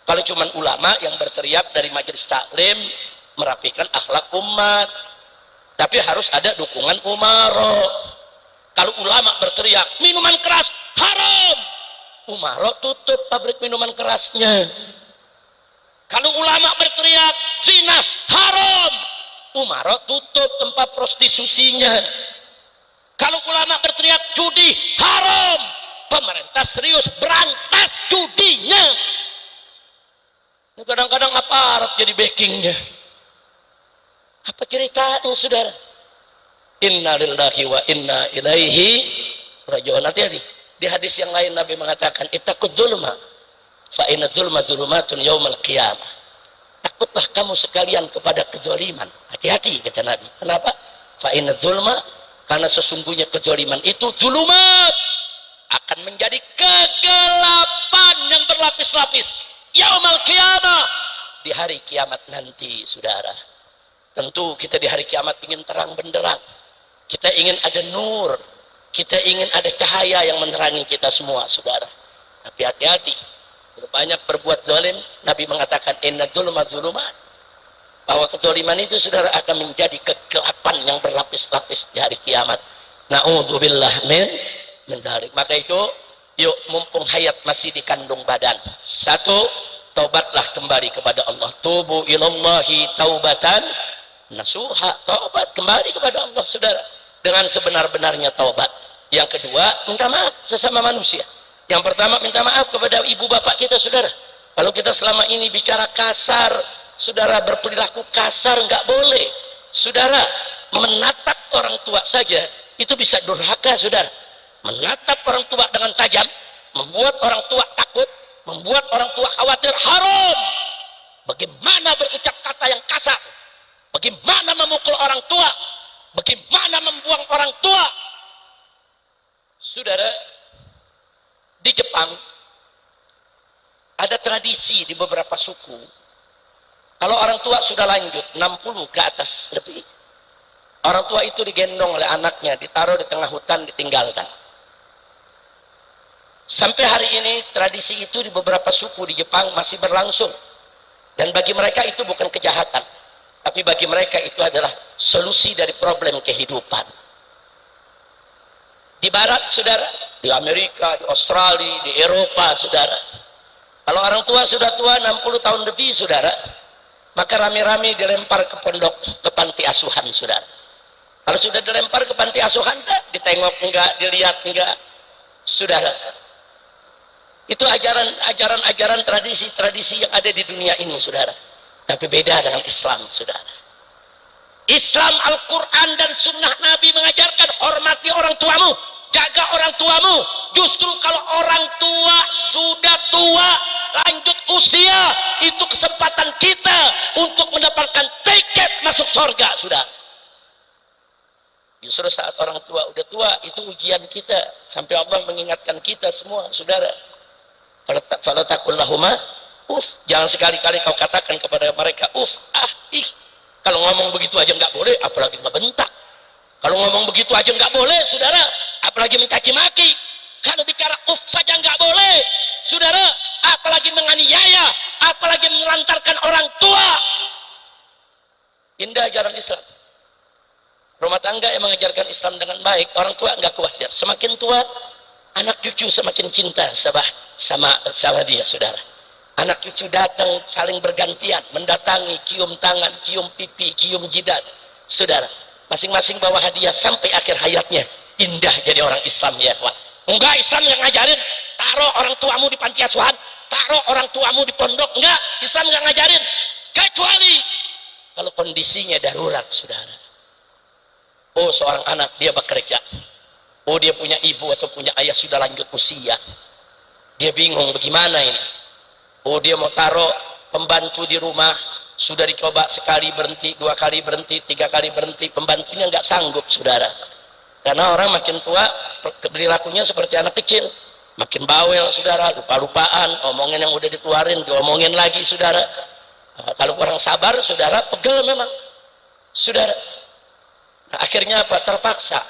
Speaker 1: kalau cuman ulama yang berteriak dari majelis taklim merapikan akhlak umat, tapi harus ada dukungan umaro. Kalau ulama berteriak minuman keras haram, umaro tutup pabrik minuman kerasnya. Kalau ulama berteriak zina haram, umaro tutup tempat prostitusinya. Kalau ulama berteriak judi haram, pemerintah serius berantas judinya. Ini kadang-kadang aparat jadi backingnya. Apa ceritanya, saudara? Inna lillahi wa inna ilaihi raji'un. Hati-hati. Di hadis yang lain Nabi mengatakan ittaqud zulma fa inna zulma zulumatun yaumal qiyamah. Takutlah kamu sekalian kepada kezaliman. Hati-hati, kata Nabi. Kenapa? Fa inna zulma, karena sesungguhnya kezaliman itu zulumat, akan menjadi kegelapan yang berlapis-lapis yaumal qiyamah, di hari kiamat nanti, saudara. Tentu kita di hari kiamat ingin terang benderang, kita ingin ada nur, kita ingin ada cahaya yang menerangi kita semua, saudara. Tapi hati-hati, banyak berbuat zalim. Nabi mengatakan inna zulma zulumat, bahwa kezaliman itu, saudara, akan menjadi kegelapan yang berlapis-lapis di hari kiamat. Na'udzubillah min dzalik. Maka itu, yuk, mumpung hayat masih di kandung badan, satu, taubatlah kembali kepada Allah. Tubu ilallahi taubatan nasuha, taubat kembali kepada Allah, saudara, dengan sebenar-benarnya taubat. Yang kedua, minta maaf sesama manusia. Yang pertama, minta maaf kepada ibu bapak kita, saudara. Kalau kita selama ini bicara kasar, saudara, berperilaku kasar, nggak boleh. Saudara, menatap orang tua saja itu bisa durhaka, saudara. Menatap orang tua dengan tajam membuat orang tua takut, membuat orang tua khawatir, haram. Bagaimana berucap kata yang kasar, bagaimana memukul orang tua, bagaimana membuang orang tua. Saudara, di Jepang ada tradisi di beberapa suku, kalau orang tua sudah lanjut 60 ke atas lebih, orang tua itu digendong oleh anaknya, ditaruh di tengah hutan, ditinggalkan. Sampai hari ini tradisi itu di beberapa suku di Jepang masih berlangsung, dan bagi mereka itu bukan kejahatan, tapi bagi mereka itu adalah solusi dari problem kehidupan. Di barat, saudara, di Amerika, di Australia, di Eropa, saudara, kalau orang tua sudah tua 60 tahun lebih, saudara, maka rame-rame dilempar ke pondok, ke panti asuhan, saudara. Kalau sudah dilempar ke panti asuhan, ditengok enggak, dilihat enggak, saudara. Itu ajaran tradisi yang ada di dunia ini, saudara. Tapi beda dengan Islam, saudara. Islam, Al-Quran dan Sunnah Nabi mengajarkan hormati orang tuamu, jaga orang tuamu. Justru kalau orang tua sudah tua, lanjut usia, itu kesempatan kita untuk mendapatkan tiket masuk surga, saudara. Justru saat orang tua udah tua, itu ujian kita, sampai Allah mengingatkan kita semua, saudara. Fala taqul lahuma uff, jangan sekali-kali kau katakan kepada mereka uff, ih. Kalau ngomong begitu aja nggak boleh, apalagi ngebentak. Kalau ngomong begitu aja nggak boleh, saudara, apalagi mencaci maki. Kalau bicara uff saja nggak boleh, saudara, apalagi menganiaya, apalagi menelantarkan orang tua. Indah ajaran Islam. Rumah tangga yang mengajarkan Islam dengan baik, orang tua nggak khawatir. Semakin tua, anak cucu semakin cinta sama dia, saudara. Anak cucu datang saling bergantian, mendatangi, cium tangan, cium pipi, cium jidat, saudara. Masing-masing bawa hadiah sampai akhir hayatnya. Indah jadi orang Islam, ya kawan. Enggak, Islam yang ngajarin taruh orang tuamu di panti asuhan, taruh orang tuamu di pondok. Enggak, Islam nggak ngajarin, kecuali kalau kondisinya darurat, saudara. Oh, seorang anak dia bekerja, oh dia punya ibu atau punya ayah sudah lanjut usia, dia bingung bagaimana ini. Oh, dia mau taruh pembantu di rumah, sudah dicoba sekali berhenti, 2 kali berhenti, 3 kali berhenti, pembantunya nggak sanggup, saudara. Karena orang makin tua perilakunya seperti anak kecil, makin bawel, saudara, lupa-lupaan, omongin yang udah dikeluarin diomongin lagi, saudara. Kalau kurang sabar, saudara, pegel memang, saudara. Nah, akhirnya apa? Terpaksa.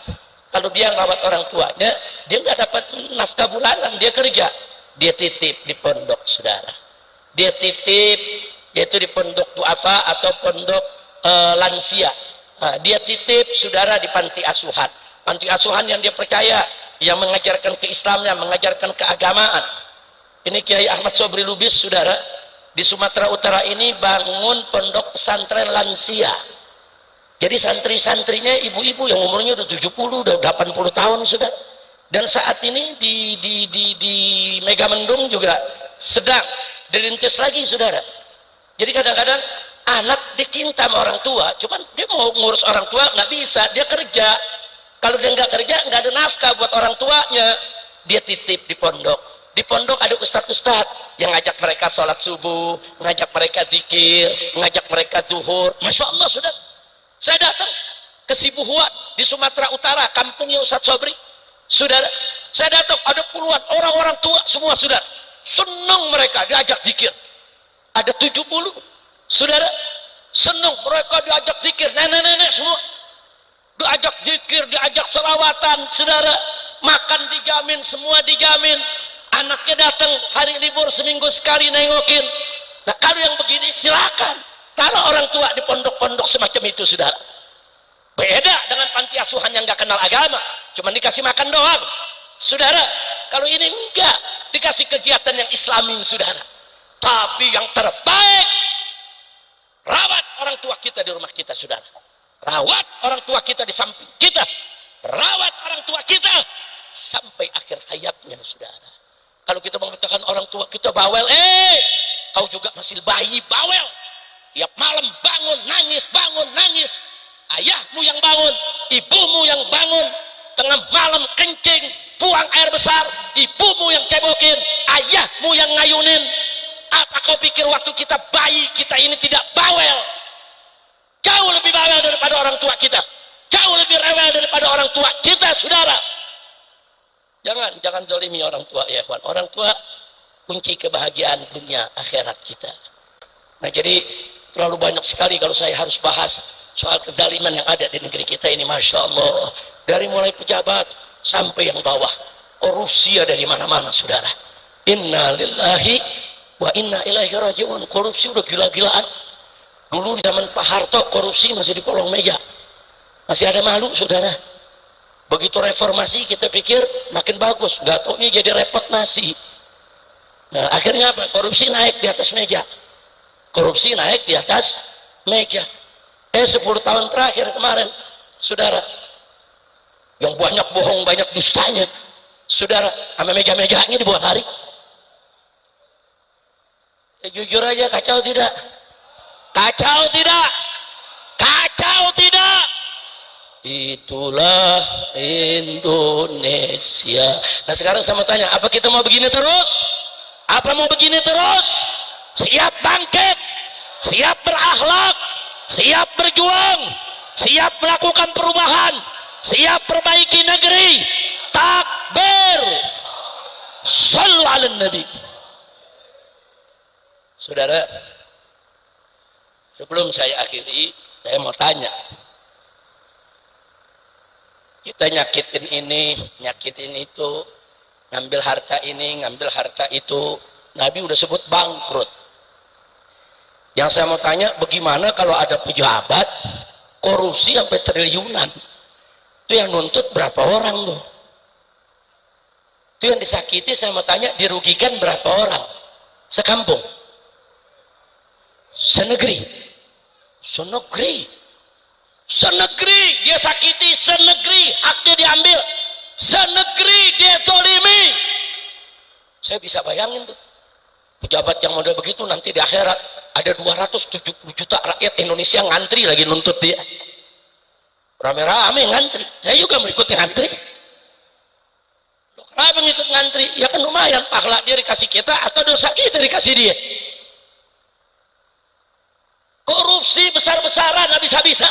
Speaker 1: Kalau dia ngerawat orang tuanya, dia nggak dapat nafkah bulanan, dia kerja, dia titip di pondok, saudara. Dia titip, yaitu di pondok duafa atau pondok lansia. Nah, dia titip, saudara, di panti asuhan. Panti asuhan yang dia percaya, yang mengajarkan keislaman, mengajarkan keagamaan. Ini Kiai Ahmad Sobri Lubis, saudara, di Sumatera Utara ini bangun pondok pesantren lansia. Jadi santri-santrinya ibu-ibu yang umurnya udah 70, udah 80 tahun, saudara. Dan saat ini di Megamendung juga sedang dirintis lagi, saudara. Jadi kadang-kadang anak dicinta sama orang tua, cuman dia mau ngurus orang tua nggak bisa, dia kerja. Kalau dia nggak kerja, nggak ada nafkah buat orang tuanya, dia titip di pondok. Di pondok ada ustadz-ustadz yang ngajak mereka sholat subuh, ngajak mereka zikir, ngajak mereka zuhur. Masya Allah, saudara. Saya datang ke Sibuhuan di Sumatera Utara, kampungnya Ustadz Sobri, saudara. Saya datang, ada puluhan orang-orang tua semua, saudara. Senang mereka diajak zikir. Ada 70, saudara. senang mereka diajak zikir, nenek-nenek semua diajak zikir, diajak selawatan, saudara, makan dijamin, semua dijamin, anaknya datang hari libur seminggu sekali nengokin. Nah kalau yang begini silakan taruh orang tua di pondok-pondok semacam itu, saudara. Beda dengan panti asuhan yang nggak kenal agama, cuma dikasih makan doang, saudara. Kalau ini enggak, dikasih kegiatan yang islami, saudara. Tapi yang terbaik, rawat orang tua kita di rumah kita, saudara. Rawat orang tua kita di samping kita, rawat orang tua kita sampai akhir hayatnya, saudara. Kalau kita mengatakan orang tua kita bawel, kau juga masih bayi bawel, tiap malam bangun nangis, ayahmu yang bangun, ibumu yang bangun, tengah malam kencing, buang air besar, ibumu yang cebokin, ayahmu yang ngayunin. Apa kau pikir waktu kita bayi kita ini tidak bawel? Jauh lebih bawel daripada orang tua kita, jauh lebih rewel daripada orang tua kita, saudara. Jangan zalimi orang tua, ya kawan. Orang tua kunci kebahagiaan dunia akhirat kita. Nah jadi terlalu banyak sekali kalau saya harus bahas soal kezaliman yang ada di negeri kita ini, masya Allah. Dari mulai pejabat sampai yang bawah, korupsi ada di mana-mana, saudara. Inna lillahi wa inna ilaihi rajiun. Korupsi udah gila-gilaan. Dulu di zaman Pak Harto korupsi masih di kolong meja, masih ada malu, saudara. Begitu reformasi kita pikir makin bagus, nggak taunya jadi repot nasi. Nah akhirnya apa? Korupsi naik di atas meja, korupsi naik di atas meja. 10 tahun terakhir kemarin, saudara, yang banyak bohong, banyak dustanya, saudara, sama meja-mejanya dibuat hari. Jujur aja, kacau tidak? Kacau tidak? Kacau tidak? Itulah Indonesia. Nah sekarang saya mau tanya, apa kita mau begini terus? Apa mau begini terus? Siap bangkit, siap berakhlak, siap berjuang, siap melakukan perubahan, siap perbaiki negeri. Takbir, shallu ala nabi. Saudara, sebelum saya akhiri, saya mau tanya, kita nyakitin ini, nyakitin itu, ngambil harta ini, ngambil harta itu, Nabi udah sebut bangkrut. Yang saya mau tanya, bagaimana kalau ada pejabat korupsi sampai triliunan? Itu yang nuntut berapa orang tuh? Itu yang disakiti, saya mau tanya, dirugikan berapa orang? Sekampung? Senegeri? Senegeri? Senegeri dia sakiti, senegeri haknya diambil, senegeri dia tolimi. Saya bisa bayangin tuh, pejabat yang model begitu nanti di akhirat ada 270 juta rakyat Indonesia ngantri lagi nuntut dia, rame-rame ngantri. Saya juga mau ikut ngantri. Kenapa ngikut ngantri? Ya kan lumayan, pahala dia dikasih kita atau dosa kita dikasih dia. Korupsi besar-besaran habis-habisan,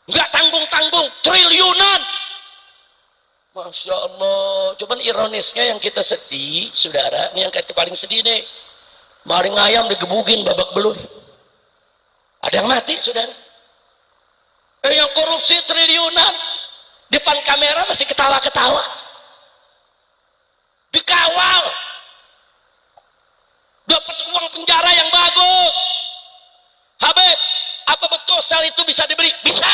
Speaker 1: nggak tanggung-tanggung, triliunan. Masya Allah. Cuman ironisnya yang kita sedih, saudara, ini yang kita paling sedih nih, maling ayam digebugin babak belur, ada yang mati, saudara. Yang korupsi triliunan, depan kamera masih ketawa-ketawa, dikawal, dapat uang penjara yang bagus. Habib, apa betul sel itu bisa diberi? Bisa.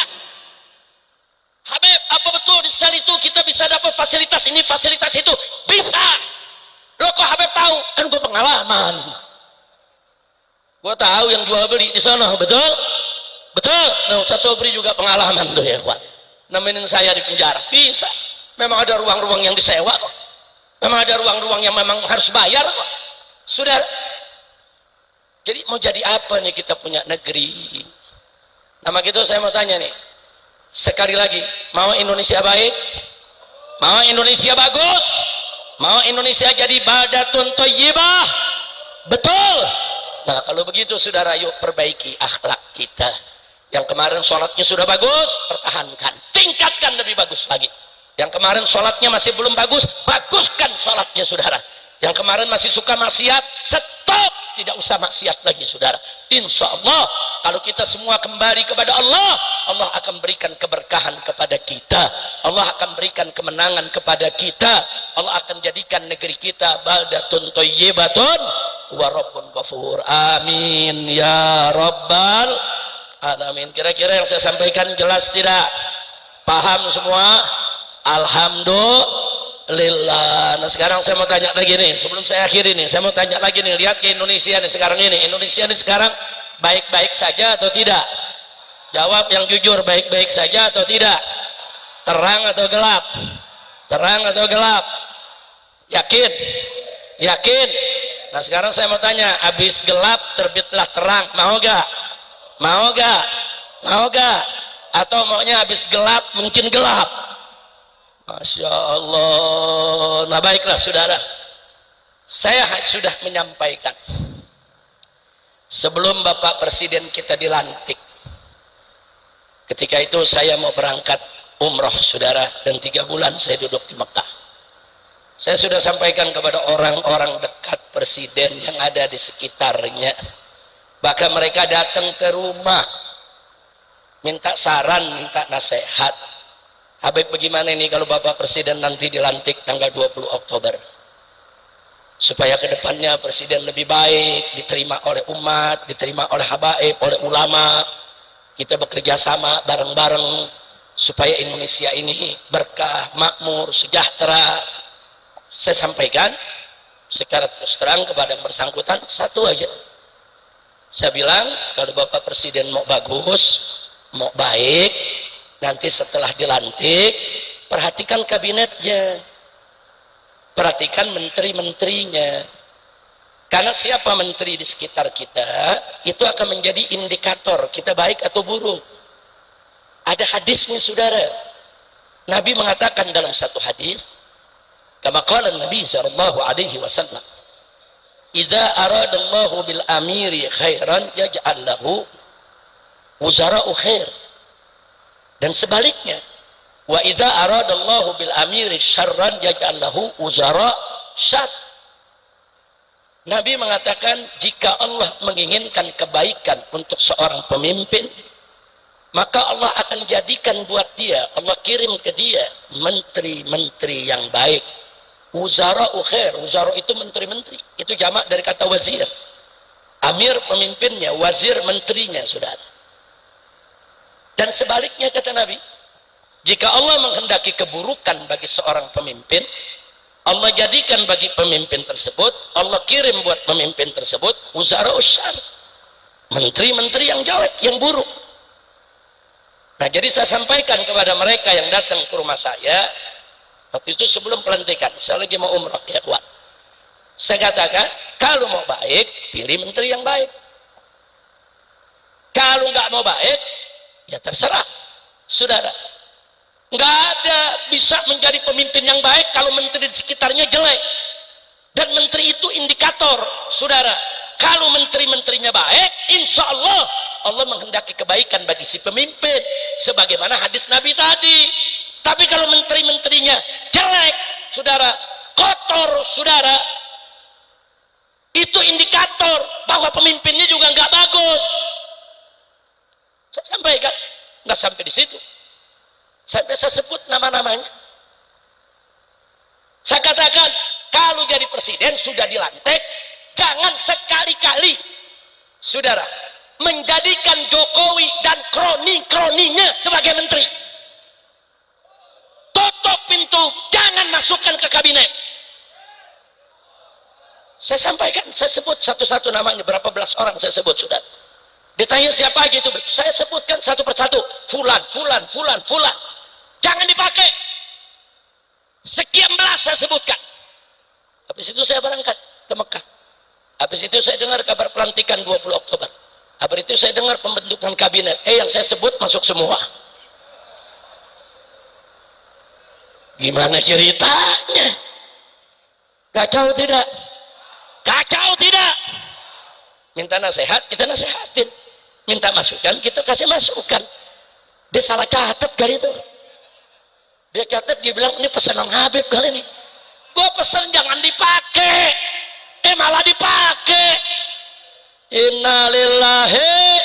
Speaker 1: Habib, apa betul di sel itu kita bisa dapat fasilitas ini, fasilitas itu? Bisa. Lo kok Habib tahu? Kan gue pengalaman. Gue tahu yang jual beli di sana, betul? Betul. Nah, Ustaz Sobri juga pengalaman tuh ya, kawan. Nemenin saya di penjara. Bisa. Memang ada ruang-ruang yang disewa kok. Memang ada ruang-ruang yang memang harus bayar kok. Sudah. Jadi mau jadi apa nih kita punya negeri? Nama gitu saya mau tanya nih, sekali lagi, mau Indonesia baik? Mau Indonesia bagus? Mau Indonesia jadi badatun thayyibah? Betul. Nah kalau begitu saudara, yuk perbaiki akhlak kita. Yang kemarin sholatnya sudah bagus, pertahankan, tingkatkan lebih bagus lagi. Yang kemarin sholatnya masih belum bagus, baguskan sholatnya saudara. Yang kemarin masih suka maksiat, stop, tidak usah maksiat lagi saudara. Insya Allah kalau kita semua kembali kepada Allah, Allah akan berikan keberkahan kepada kita, Allah akan berikan kemenangan kepada kita, Allah akan jadikan negeri kita baldatun thayyibatun wa rabbun ghafur. Amin ya rabbal alamin. Kira-kira yang saya sampaikan jelas tidak? Paham semua? Alhamdulillah. Nah sekarang saya mau tanya lagi nih, sebelum saya akhiri nih, saya mau tanya lagi nih, lihat ke Indonesia nih sekarang ini. Indonesia nih sekarang baik-baik saja atau tidak? Jawab yang jujur, baik-baik saja atau tidak? Terang atau gelap? Terang atau gelap? Yakin? Yakin? Nah sekarang saya mau tanya, habis gelap terbitlah terang, mau gak? Mau gak? Mau gak? Atau maunya habis gelap mungkin gelap? Masya Allah. Nah baiklah saudara, saya sudah menyampaikan sebelum Bapak Presiden kita dilantik, ketika itu saya mau berangkat umroh saudara, dan 3 bulan saya duduk di Mekah. Saya sudah sampaikan kepada orang-orang dekat Presiden yang ada di sekitarnya, bahkan mereka datang ke rumah minta saran, minta nasihat. Habib bagaimana ini kalau Bapak Presiden nanti dilantik tanggal 20 Oktober, supaya kedepannya Presiden lebih baik, diterima oleh umat, diterima oleh habaib, oleh ulama, kita bekerja sama bareng-bareng supaya Indonesia ini berkah, makmur, sejahtera. Saya sampaikan secara terus terang kepada yang bersangkutan satu aja, saya bilang kalau Bapak Presiden mau bagus, mau baik, nanti setelah dilantik perhatikan kabinetnya, perhatikan menteri-menterinya, karena siapa menteri di sekitar kita itu akan menjadi indikator kita baik atau buruk. Ada hadisnya saudara, Nabi mengatakan dalam satu hadis, kama qala Nabi sallallahu alaihi wasallam, idza aradallahu bil amiri khairan yaj'al lahu wuzara'u khair. Dan sebaliknya, wa idza aradallahu bil amiri syarran yaj'al lahu wuzara' syarr. Nabi mengatakan jika Allah menginginkan kebaikan untuk seorang pemimpin, maka Allah akan jadikan buat dia, Allah kirim ke dia menteri-menteri yang baik. Wuzara'u khair, wuzara' itu menteri-menteri, itu jamak dari kata wazir. Amir pemimpinnya, wazir menterinya saudara. Dan sebaliknya kata Nabi, jika Allah menghendaki keburukan bagi seorang pemimpin, Allah jadikan bagi pemimpin tersebut, Allah kirim buat pemimpin tersebut wuzara'u syarr, menteri-menteri yang jelek, yang buruk. Nah jadi saya sampaikan kepada mereka yang datang ke rumah saya waktu itu sebelum pelantikan, saya lagi mau umrah ya kuat, saya katakan kalau mau baik pilih menteri yang baik, kalau nggak mau baik ya terserah saudara. Nggak ada bisa menjadi pemimpin yang baik kalau menteri di sekitarnya jelek, dan menteri itu indikator saudara. Kalau menteri-menterinya baik, insya Allah Allah menghendaki kebaikan bagi si pemimpin sebagaimana hadis Nabi tadi. Tapi kalau menteri-menterinya jelek saudara, kotor saudara, itu indikator bahwa pemimpinnya juga nggak bagus. Saya sampaikan, nggak sampai di situ, sampai saya sebut nama-namanya. Saya katakan kalau jadi presiden sudah dilantik, jangan sekali-kali saudara menjadikan Jokowi dan kroni-kroninya sebagai menteri. Tutup pintu, jangan masukkan ke kabinet. Saya sampaikan, saya sebut satu-satu namanya, berapa belas orang saya sebut sudah. Ditanya siapa gitu, saya sebutkan satu persatu, fulan, fulan, fulan, fulan. Jangan dipakai. Sekian belas saya sebutkan. Habis itu saya berangkat ke Mekah. Habis itu saya dengar kabar pelantikan 20 Oktober. Habis itu saya dengar pembentukan kabinet. Yang saya sebut masuk semua. Gimana ceritanya? Kacau tidak? Kacau tidak? Minta nasihat, kita nasihatin. Minta masukan, kita kasih masukan. Dia salah catat kali itu. Dia catat, dia bilang ini pesanan Habib kali ini. Gue pesen jangan dipakai, malah dipakai. Innalillahi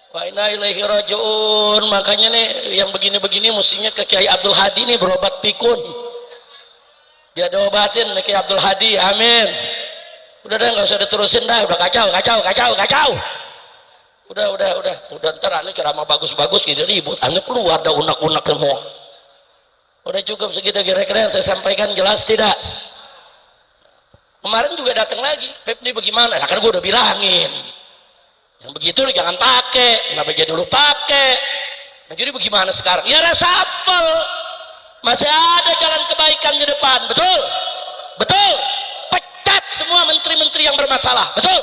Speaker 1: wa inna ilaihi rajiun. Makanya nih yang begini-begini mestinya ke Kiai Abdul Hadi nih berobat pikun. Dia diobatin nih Kiai Abdul Hadi, amin. Udah deh nggak usah diterusin dah, udah kacau. Udah ntar aneh ceramah bagus-bagus gitu ribut, aneh keluar dah unak-unak semua. Udah cukup segitu kira-kira yang saya sampaikan, jelas tidak? Kemarin juga datang lagi, Pep ini bagaimana? Nah, kan gue udah bilangin yang begitu lu jangan pakai, kenapa jadi lu pakai? Nah, jadi bagaimana sekarang? Ya reshuffle, masih ada jalan kebaikan di depan, betul, pecat semua menteri-menteri yang bermasalah, betul,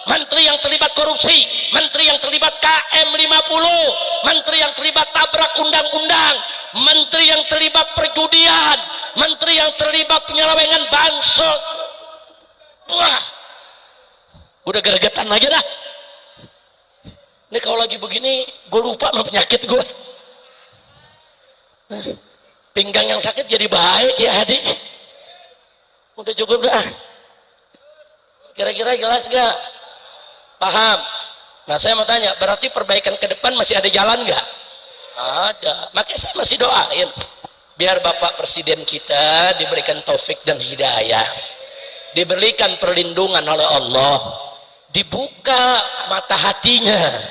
Speaker 1: menteri yang terlibat korupsi, menteri yang terlibat KM50, menteri yang terlibat tabrak undang-undang, menteri yang terlibat perjudian, menteri yang terlibat penyelewengan bansos. Wah, udah gregetan aja dah. Ini kalau lagi begini gue lupa sama penyakit gue. Pinggang yang sakit jadi baik ya adik. Udah cukup dah. Kira-kira jelas gak? Paham? Nah saya mau tanya, berarti perbaikan ke depan masih ada jalan gak? Ada. Makanya saya masih doain biar Bapak Presiden kita diberikan taufik dan hidayah, diberikan perlindungan oleh Allah, dibuka mata hatinya,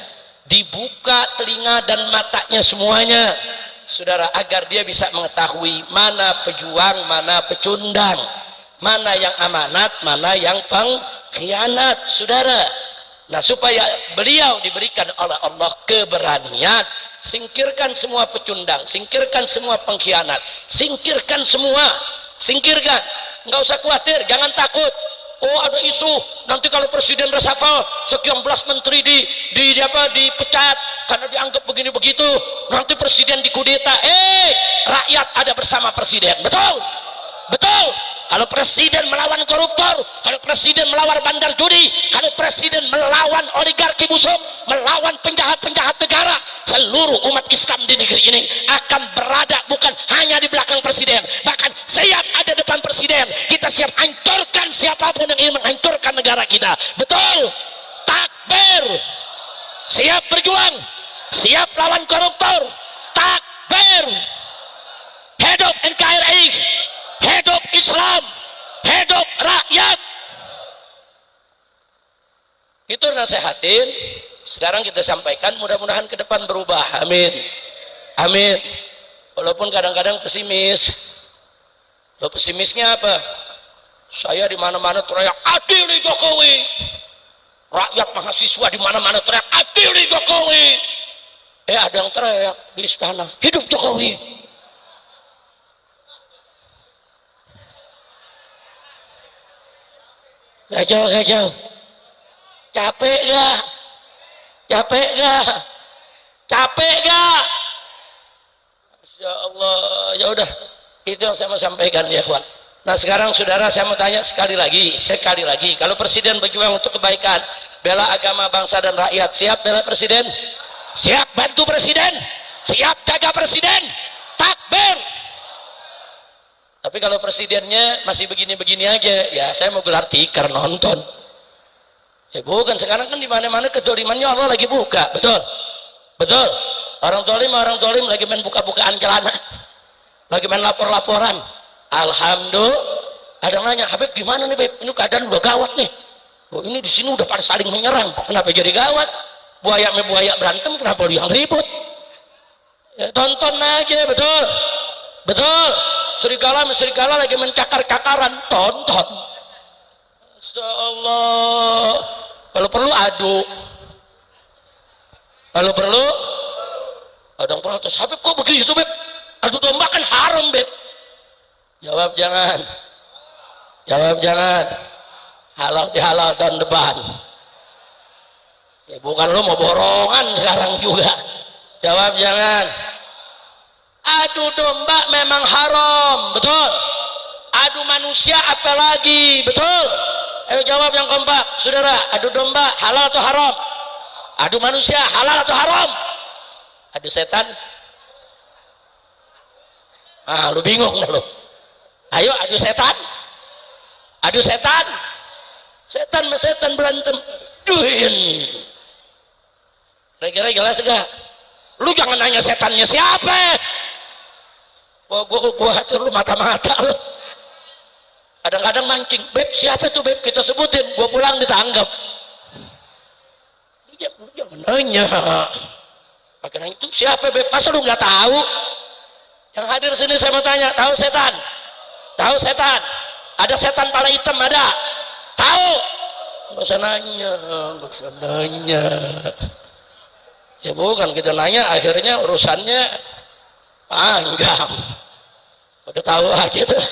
Speaker 1: dibuka telinga dan matanya semuanya, saudara, agar dia bisa mengetahui mana pejuang, mana pecundang, mana yang amanat, mana yang pengkhianat, saudara. Nah supaya beliau diberikan oleh Allah keberanian, singkirkan semua pecundang, singkirkan semua pengkhianat, singkirkan semua, singkirkan. Nggak usah khawatir, jangan takut. Oh ada isu nanti kalau presiden reshuffle sekian belas menteri dipecat karena dianggap begini begitu, nanti presiden dikudeta. Rakyat ada bersama presiden, betul. Kalau presiden melawan koruptor, kalau presiden melawan bandar judi, kalau presiden melawan oligarki busuk, melawan penjahat-penjahat negara, seluruh umat Islam di negeri ini akan berada bukan hanya di belakang presiden, bahkan siap ada depan presiden. Kita siap hancurkan siapapun yang ingin menghancurkan negara kita, betul. Takbir, siap berjuang, siap lawan koruptor. Takbir, hidup NKRI, hidup Islam, hidup rakyat. Itu nasihatin. Sekarang kita sampaikan, mudah-mudahan ke depan berubah, amin, amin. Walaupun kadang-kadang pesimis. Lo pesimisnya apa? Saya di mana-mana teriak adili Jokowi, rakyat mahasiswa di mana-mana teriak adili Jokowi. Ada yang teriak di istana hidup Jokowi. Kacau. Capek gak? Masya Allah. Ya udah, itu yang saya mau sampaikan ya kawan. Nah sekarang saudara, saya mau tanya sekali lagi, kalau presiden berjuang untuk kebaikan, bela agama, bangsa dan rakyat, siap bela presiden? Siap bantu presiden? Siap jaga presiden? Takbir. Tapi kalau presidennya masih begini-begini aja, ya saya mau gelar tikar nonton. Ya bukan, sekarang kan di mana-mana kezalimannya Allah lagi buka, betul. Orang zolim lagi main buka-bukaan celana, lagi main lapor-laporan. Alhamdulillah. Ada yang nanya, Habib gimana nih Beb? Ini keadaan udah gawat nih. Oh, ini di sini udah pada saling menyerang. Kenapa jadi gawat? Buaya berantem, kenapa lu yang ribut? Ya, tonton aja, betul. Serigala lagi mencakar-cakaran, tonton. Masya Allah. Kalau perlu adu, kalau perlu ada yang protes, Habib kok begitu Beb? Adu domba kan haram Beb. Jawab jangan, halal dihalal tahun depan. Ya bukan lo mau borongan sekarang juga. Jawab jangan. Adu domba memang haram, betul. Adu manusia apalagi, betul. Ayo jawab yang kompak, saudara. Adu domba halal atau haram? Adu manusia halal atau haram? Adu setan? Lu bingung dah lo. Ayo adu setan, adu setan, setan sama setan berantem, duhin. Kira-kira jelas gak? Lu jangan nanya setannya siapa. Gua hancur lu mata-mata lu. Kadang-kadang mancing, beb siapa tuh beb, kita sebutin, gua pulang ditanggap. Lu jangan nanya. Pakai nanya itu siapa beb, masa lu nggak tahu? Yang hadir sini saya mau tanya, tahu setan? Tahu setan? Ada setan pala hitam ada? Tahu? Nggak usah nanya, nggak usah nanya. Ya bukan kita nanya, akhirnya urusannya panjang. Udah tahu aja tuh.